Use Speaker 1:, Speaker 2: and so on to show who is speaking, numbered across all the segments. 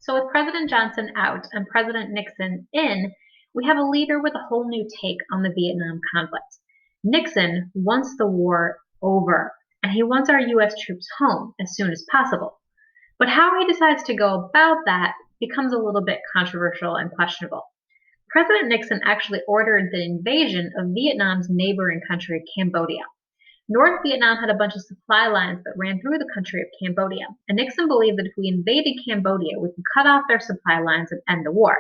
Speaker 1: So with President Johnson out and President Nixon in, we have a leader with a whole new take on the Vietnam conflict. Nixon wants the war over, and he wants our U.S. troops home as soon as possible. But how he decides to go about that becomes a little bit controversial and questionable. President Nixon actually ordered the invasion of Vietnam's neighboring country, Cambodia. North Vietnam had a bunch of supply lines that ran through the country of Cambodia, and Nixon believed that if we invaded Cambodia, we could cut off their supply lines and end the war.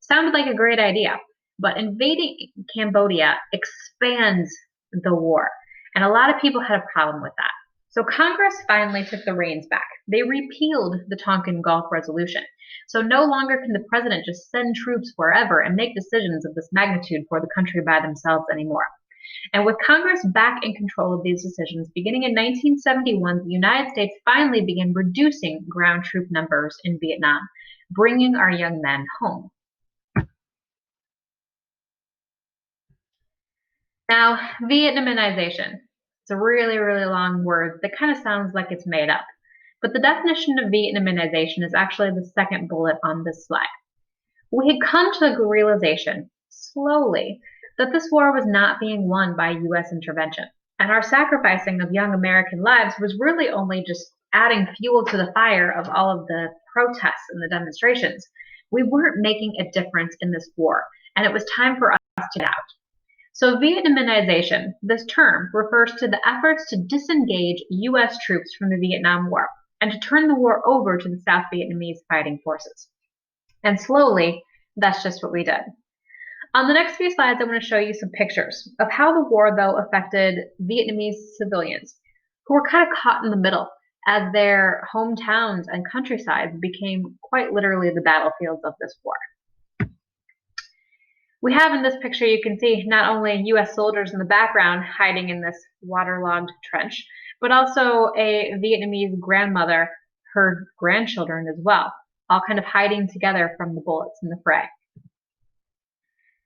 Speaker 1: Sounded like a great idea, but invading Cambodia expands the war, and a lot of people had a problem with that. So Congress finally took the reins back. They repealed the Tonkin Gulf Resolution. So no longer can the president just send troops wherever and make decisions of this magnitude for the country by themselves anymore. And with Congress back in control of these decisions, beginning in 1971, the United States finally began reducing ground troop numbers in Vietnam, bringing our young men home. Now, Vietnaminization. It's a really, really long word that kind of sounds like it's made up. But the definition of Vietnaminization is actually the second bullet on this slide. We had come to the realization, slowly, that this war was not being won by U.S. intervention, and our sacrificing of young American lives was really only just adding fuel to the fire of all of the protests and the demonstrations. We weren't making a difference in this war, and it was time for us to get out. So Vietnaminization, this term, refers to the efforts to disengage U.S. troops from the Vietnam War and to turn the war over to the South Vietnamese fighting forces. And slowly, that's just what we did. On the next few slides, I want to show you some pictures of how the war, though, affected Vietnamese civilians who were kind of caught in the middle as their hometowns and countrysides became quite literally the battlefields of this war. We have in this picture, you can see not only U.S. soldiers in the background hiding in this waterlogged trench, but also a Vietnamese grandmother, her grandchildren as well, all kind of hiding together from the bullets in the fray.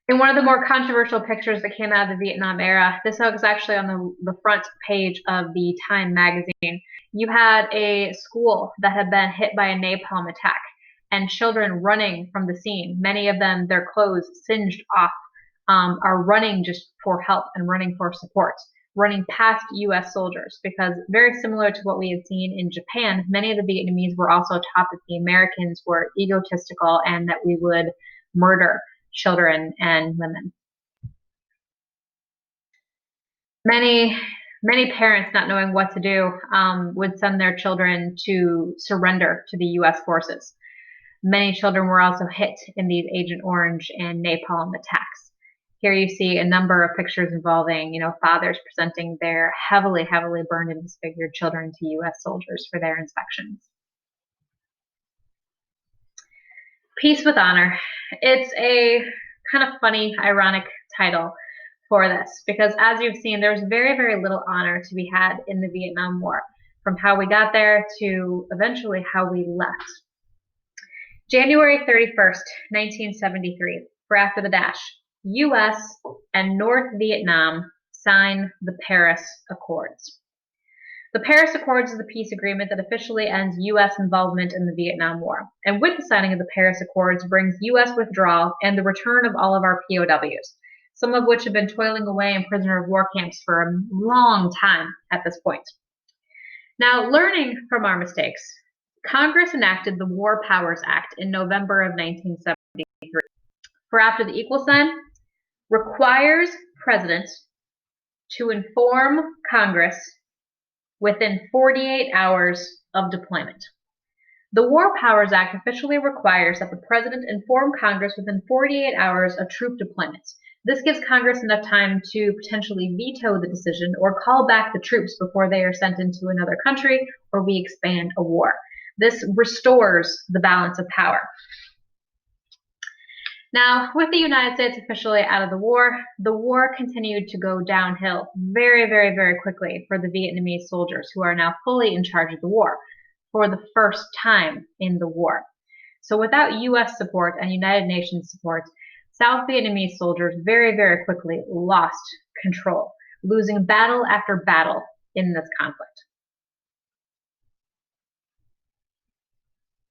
Speaker 1: In one of the more controversial pictures that came out of the Vietnam era, this was actually on the front page of the Time magazine. You had a school that had been hit by a napalm attack, and children running from the scene, many of them, their clothes singed off, are running just for help and running for support, running past U.S. soldiers, because very similar to what we had seen in Japan, many of the Vietnamese were also taught that the Americans were egotistical and that we would murder children and women. Many parents, not knowing what to do, would send their children to surrender to the U.S. forces. Many children were also hit in these Agent Orange and napalm attacks. Here you see a number of pictures involving, fathers presenting their heavily, heavily burned and disfigured children to U.S. soldiers for their inspections. Peace with Honor. It's a kind of funny, ironic title for this, because as you've seen, there's very, very little honor to be had in the Vietnam War, from how we got there to eventually how we left. January 31st, 1973, for after the dash, U.S. and North Vietnam sign the Paris Accords. The Paris Accords is the peace agreement that officially ends U.S. involvement in the Vietnam War, and with the signing of the Paris Accords brings U.S. withdrawal and the return of all of our POWs, some of which have been toiling away in prisoner of war camps for a long time at this point. Now, learning from our mistakes, Congress enacted the War Powers Act in November of 1973. For after the equal sign, requires President to inform Congress within 48 hours of deployment. The War Powers Act officially requires that the President inform Congress within 48 hours of troop deployments. This gives Congress enough time to potentially veto the decision or call back the troops before they are sent into another country or we expand a war. This restores the balance of power. Now, with the United States officially out of the war continued to go downhill very, very, very quickly for the Vietnamese soldiers who are now fully in charge of the war for the first time in the war. So without U.S. support and United Nations support, South Vietnamese soldiers very, very quickly lost control, losing battle after battle in this conflict.